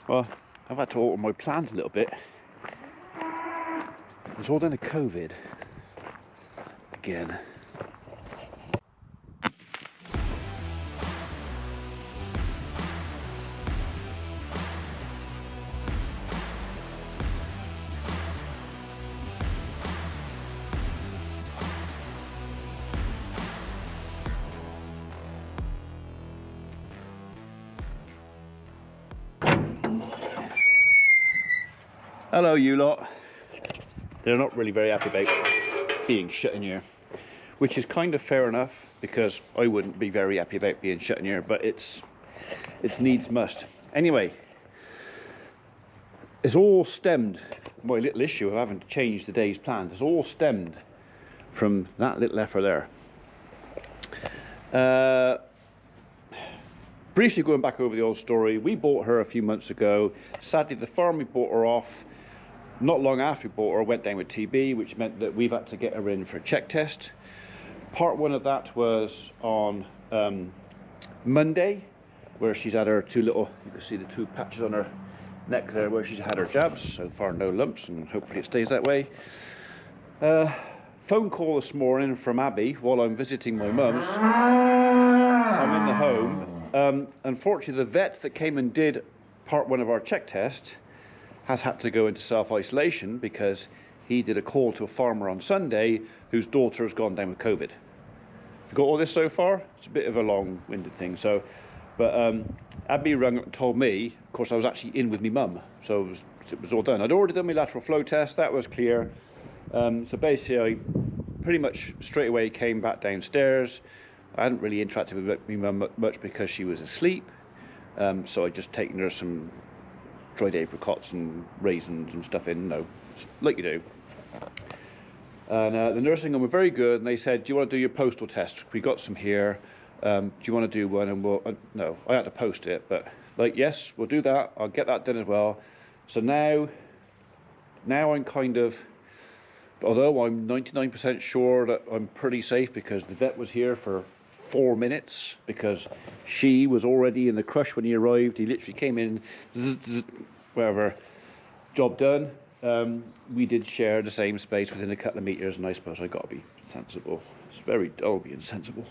Well, I've had to alter my plans a little bit. It's all down to COVID again. Hello, you lot. They're not really very happy about being shut in here, which is kind of fair enough, because I wouldn't be very happy about being shut in here, but it's needs must. Anyway, it's all stemmed, my little issue of having to change the day's plans, it's all stemmed from that little effer there. Briefly going back over the old story, we bought her a few months ago. Sadly, the farm we bought her off, not long after we bought her, went down with TB, which meant that we've had to get her in for a check test. Part one of that was on Monday, where she's had her two little, you can see the two patches on her neck there where she's had her jabs. So far no lumps, and hopefully it stays that way. Phone call this morning from Abby while I'm visiting my mum's. So I'm in the home. Unfortunately, the vet that came and did part one of our check test has had to go into self-isolation because he did a call to a farmer on Sunday whose daughter has gone down with COVID. You got all this so far? It's a bit of a long-winded thing. So, but Abby rang up and told me. Of course, I was actually in with my mum, so it was all done. I'd already done my lateral flow test. That was clear. So basically, I pretty much straight away came back downstairs. I hadn't really interacted with my mum much because she was asleep. So I'd just taken her some dried apricots and raisins and stuff in, like you do. And the nursing home were very good, and they said, do you want to do your postal test? We got some here. Do you want to do one? And we'll, no, I had to post it, but like, yes, we'll do that. I'll get that done as well. So now I'm kind of, although I'm 99% sure that I'm pretty safe because the vet was here for 4 minutes, because she was already in the crush when he arrived. He literally came in, zzz, zzz, whatever, job done. We did share the same space within a couple of meters, and I suppose I got to be sensible. It's very dull being sensible.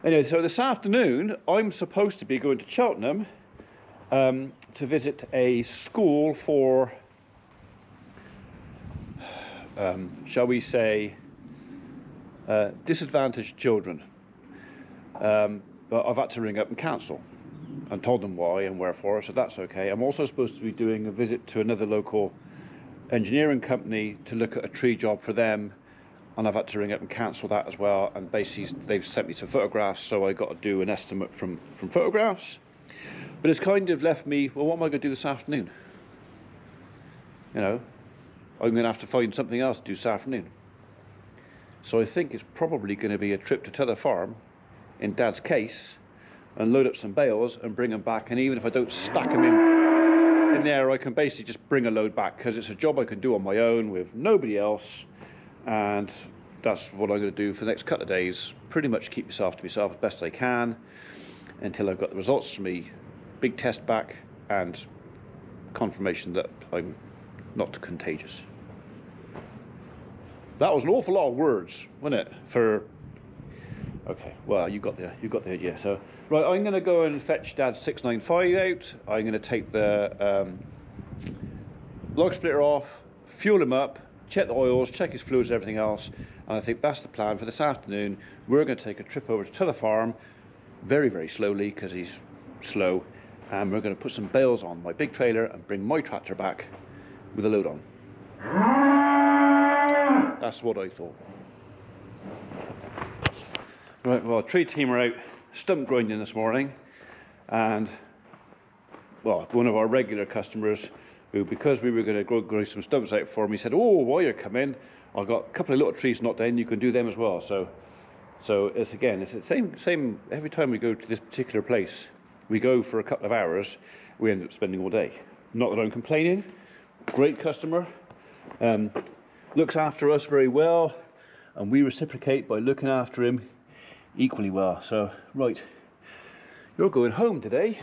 Anyway, so this afternoon I'm supposed to be going to Cheltenham to visit a school for, shall we say, disadvantaged children. But I've had to ring up and cancel and told them why and wherefore, so that's okay. I'm also supposed to be doing a visit to another local engineering company to look at a tree job for them, and I've had to ring up and cancel that as well. And basically they've sent me some photographs, so I got to do an estimate from photographs. But it's kind of left me, well, what am I going to do this afternoon? You know, I'm going to have to find something else to do this afternoon. So I think it's probably going to be a trip to Tether Farm in Dad's case and load up some bales and bring them back. And even if I don't stack them in there, I can basically just bring a load back, because it's a job I can do on my own with nobody else. And that's what I'm going to do for the next couple of days. Pretty much keep myself to myself as best I can until I've got the results from me big test back and confirmation that I'm not contagious. That was an awful lot of words, wasn't it? For okay, well, you got the idea. So right, I'm going to go and fetch Dad's 695 out. I'm going to take the log splitter off, fuel him up, check the oils, check his fluids and everything else. And I think that's the plan for this afternoon. We're going to take a trip over to the farm, very, very slowly, because he's slow. And we're going to put some bales on my big trailer and bring my tractor back with a load on. That's what I thought. Right, well, tree team are out stump grinding this morning, and well, one of our regular customers who, because we were going to grind some stumps out for him, he said, oh, while you're coming, I've got a couple of little trees knocked down, you can do them as well. So it's the same every time we go to this particular place. We go for a couple of hours, we end up spending all day. Not that I'm complaining. Great customer, looks after us very well, and we reciprocate by looking after him equally well. So right, you're going home today.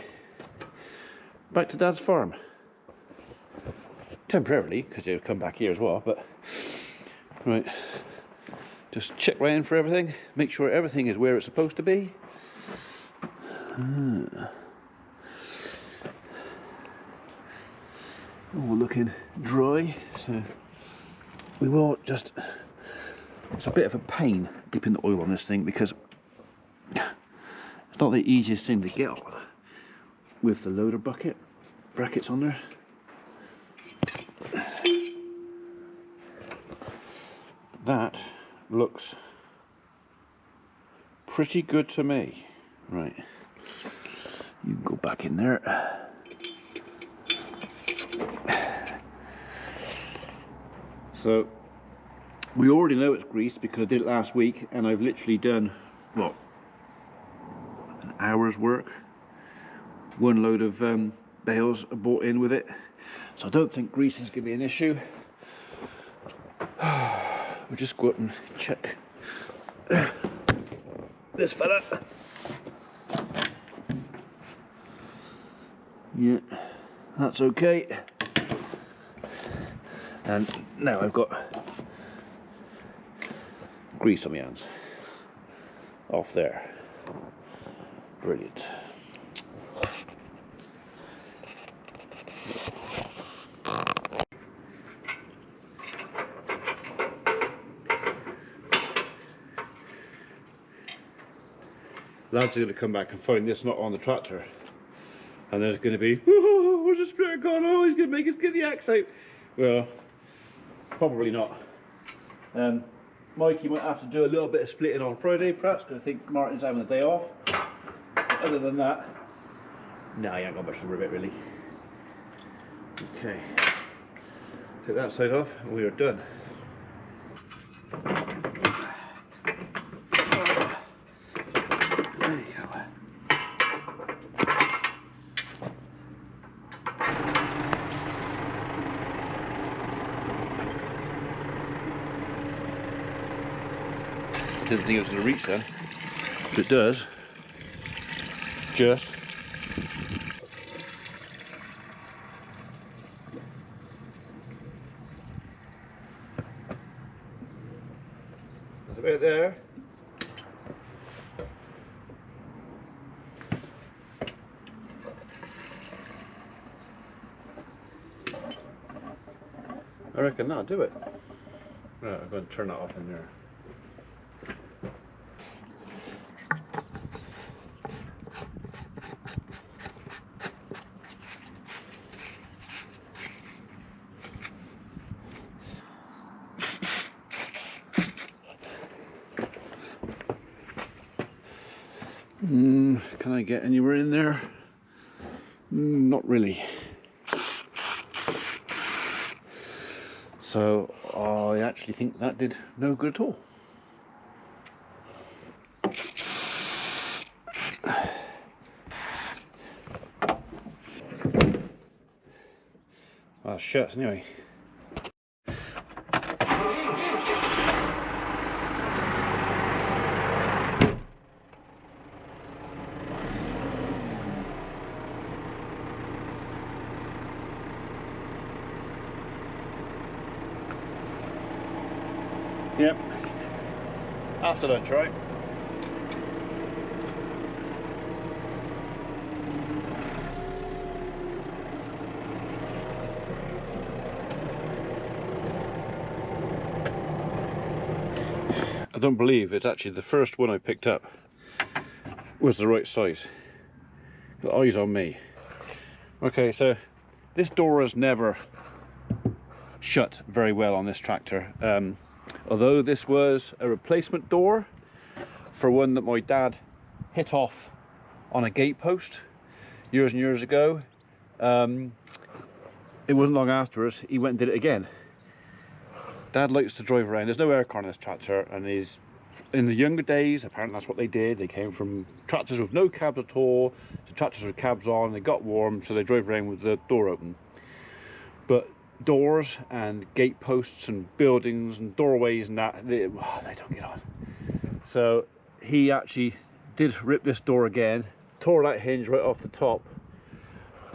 back to Dad's farm. Temporarily, because he'll come back here as well, but right, just check round for everything, make sure everything is where it's supposed to be. All looking dry, so we will just, it's a bit of a pain dipping the oil on this thing because it's not the easiest thing to get on with the loader bucket brackets on there. That looks pretty good to me. Right, you can go back in there. So we already know it's greased because I did it last week, and I've literally done, what, an hour's work. One load of bales are bought in with it, so I don't think greasing's going to be an issue. We'll just go up and check this fella. Yeah, that's okay. And now I've got grease on my hands. Off there. Brilliant. Lads are going to come back and find this not on the tractor, and there's going to be, oh, where's the splitter gone? Oh, he's going to make us get the axe out. Well, probably not. Mikey might have to do a little bit of splitting on Friday, perhaps, because I think Martin's having a day off. But other than that, no, he ain't got much to worry about, really. Okay, take that side off, and we are done. There you go. Didn't think it was going to reach then, but it does. Just. That's about there. I reckon that'll do it. Right, I'm going to turn that off in there. Can I get anywhere in there? Not really. So I actually think that did no good at all. Ah, shucks, anyway. Yep. After lunch, right? I don't believe it's actually the first one I picked up was the right size. The eyes on me. Okay, so this door has never shut very well on this tractor. Although this was a replacement door for one that my dad hit off on a gate post years and years ago, it wasn't long afterwards he went and did it again. Dad likes to drive around. There's no aircon in this tractor, and he's, in the younger days, apparently that's what they did. They came from tractors with no cabs at all to tractors with cabs on. They got warm, so they drove around with the door open. But doors and gate posts and buildings and doorways and that, they don't get on. So he actually did rip this door again, tore that hinge right off the top,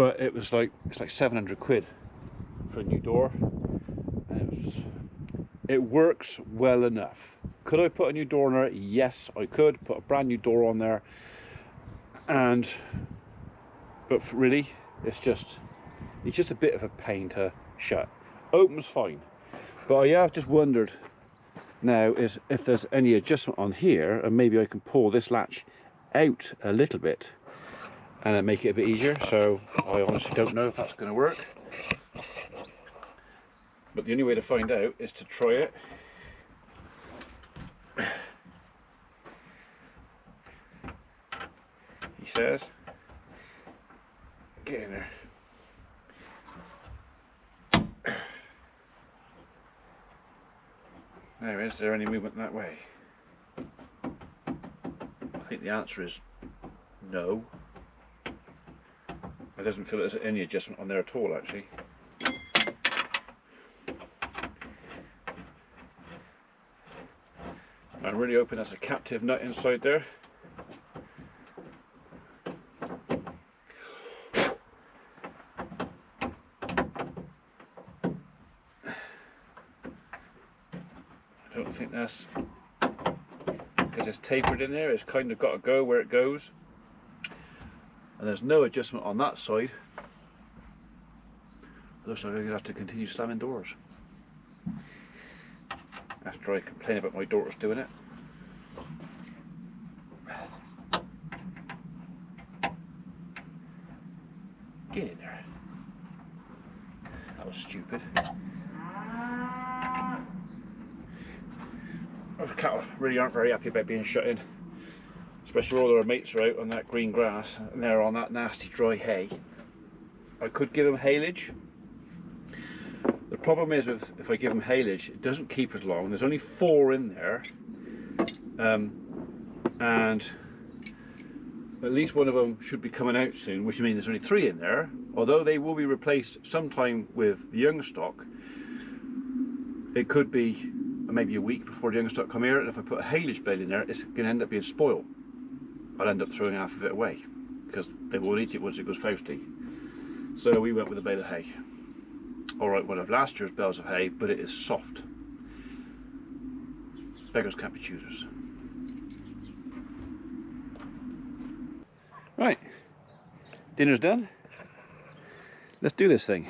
but it's like 700 quid for a new door, and it works well enough. Could I put a new door on there? Yes, I could put a brand new door on there, but really it's just a bit of a pain to shut. Opens fine, but I have just wondered now is if there's any adjustment on here, and maybe I can pull this latch out a little bit and then make it a bit easier. So I honestly don't know if that's going to work, but the only way to find out is to try it. He says, get in there. Now, is there any movement that way? I think the answer is no. It doesn't feel like there's any adjustment on there at all, actually. I'm really hoping that's a captive nut inside there. I don't think that's, because it's tapered in there, it's kind of got to go where it goes. And there's no adjustment on that side. It looks like I'm going to have to continue slamming doors after I complain about my daughters doing it. Get in there. That was stupid. Those cattle really aren't very happy about being shut in, especially where all their mates are out on that green grass and they're on that nasty dry hay. I could give them haylage. The problem is if I give them haylage, it doesn't keep as long. There's only 4 in there, and at least one of them should be coming out soon, which means there's only 3 in there. Although they will be replaced sometime with the young stock, it could be maybe a week before the young stock come here, and if I put a haylage bale in there, it's going to end up being spoiled. I'll end up throwing half of it away because they won't eat it once it goes fausty. So we went with a bale of hay. Alright, one of last year's bales of hay, but it is soft. Beggars can't be choosers. Right, dinner's done. Let's do this thing.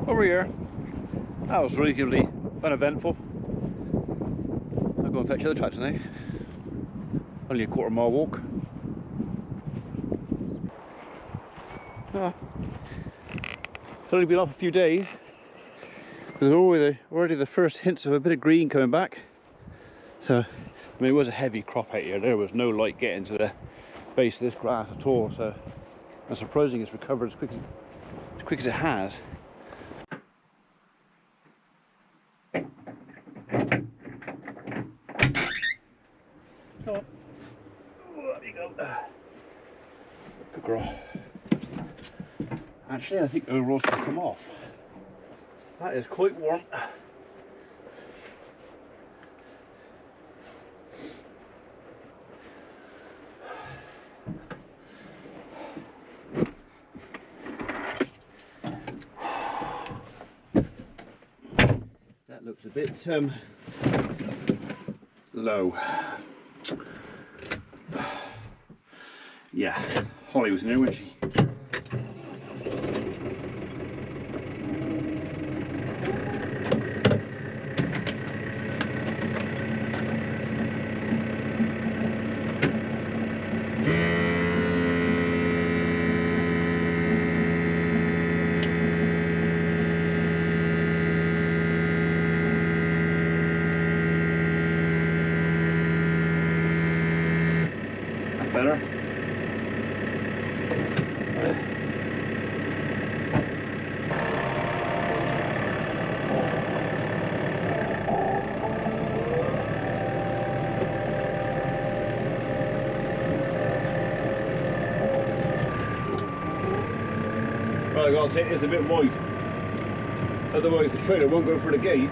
Over here, that was reasonably uneventful. I'll go and fetch other tracks now. Only a quarter-mile walk. It's only been off a few days. There's already the first hints of a bit of green coming back. So, I mean, it was a heavy crop out here. There was no light getting to the base of this grass at all. So, I'm surprising it's recovered as quick as it has. Come on. Oh, there you go. Good girl. Actually, I think overalls can come off. That is quite warm. That looks a bit low. Yeah, Holly was in there, wasn't she? Better. I gotta take this a bit wide, otherwise the trailer won't go for the gate.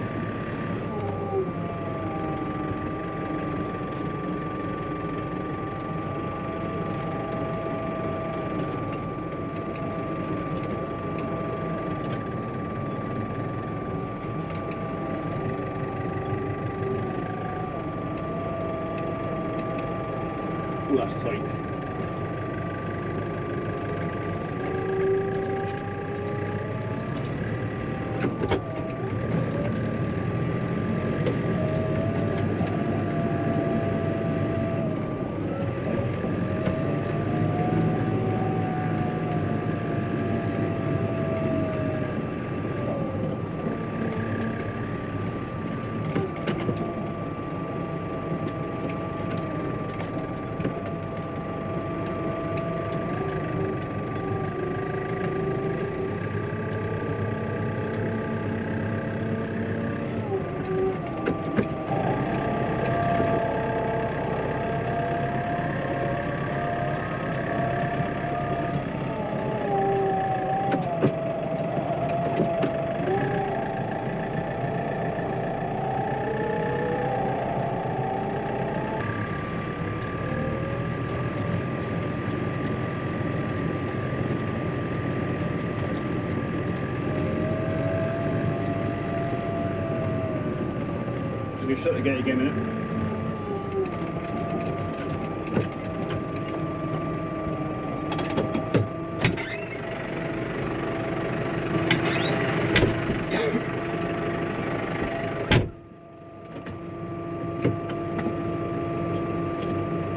Ooh, that's tight. Just gonna shut the gate again in a minute.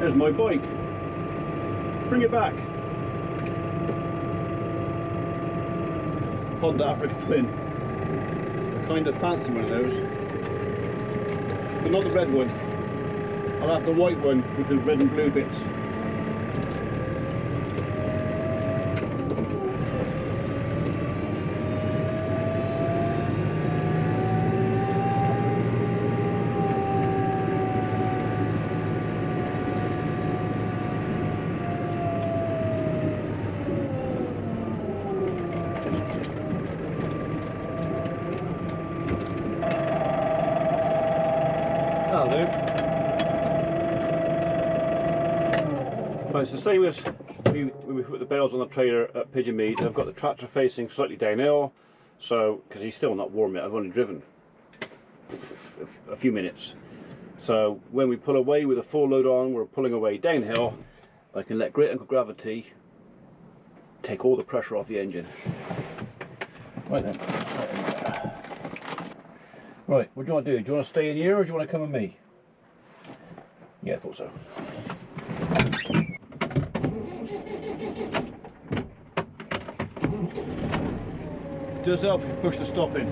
There's my bike. Bring it back. Honda Africa Twin. I kind of fancy one of those. But not the red one. I'll have the white one with the red and blue bits. Well, it's the same as when we put the bales on the trailer at Pigeon Mead. I've got the tractor facing slightly downhill, so because he's still not warm yet, I've only driven a few minutes. So when we pull away with a full load on, we're pulling away downhill. I can let great uncle gravity take all the pressure off the engine. Right then. Right, what do you want to do? Do you want to stay in here or do you want to come with me? Yeah, I thought so. It does help if you push the stop in.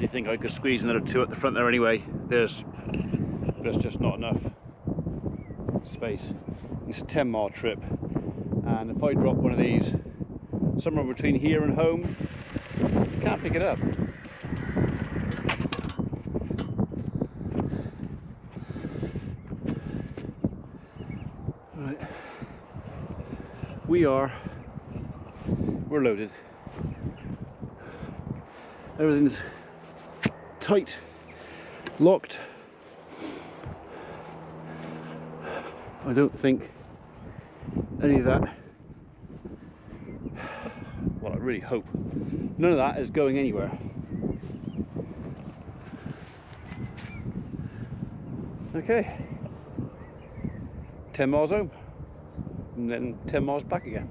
honestly think I could squeeze another 2 at the front there anyway. There's just not enough space. It's a 10-mile trip, and if I drop one of these somewhere between here and home, can't pick it up. Right, we're loaded. Everything's tight, locked. I don't think any of that, well, I really hope none of that is going anywhere. Okay, 10 miles home and then 10 miles back again.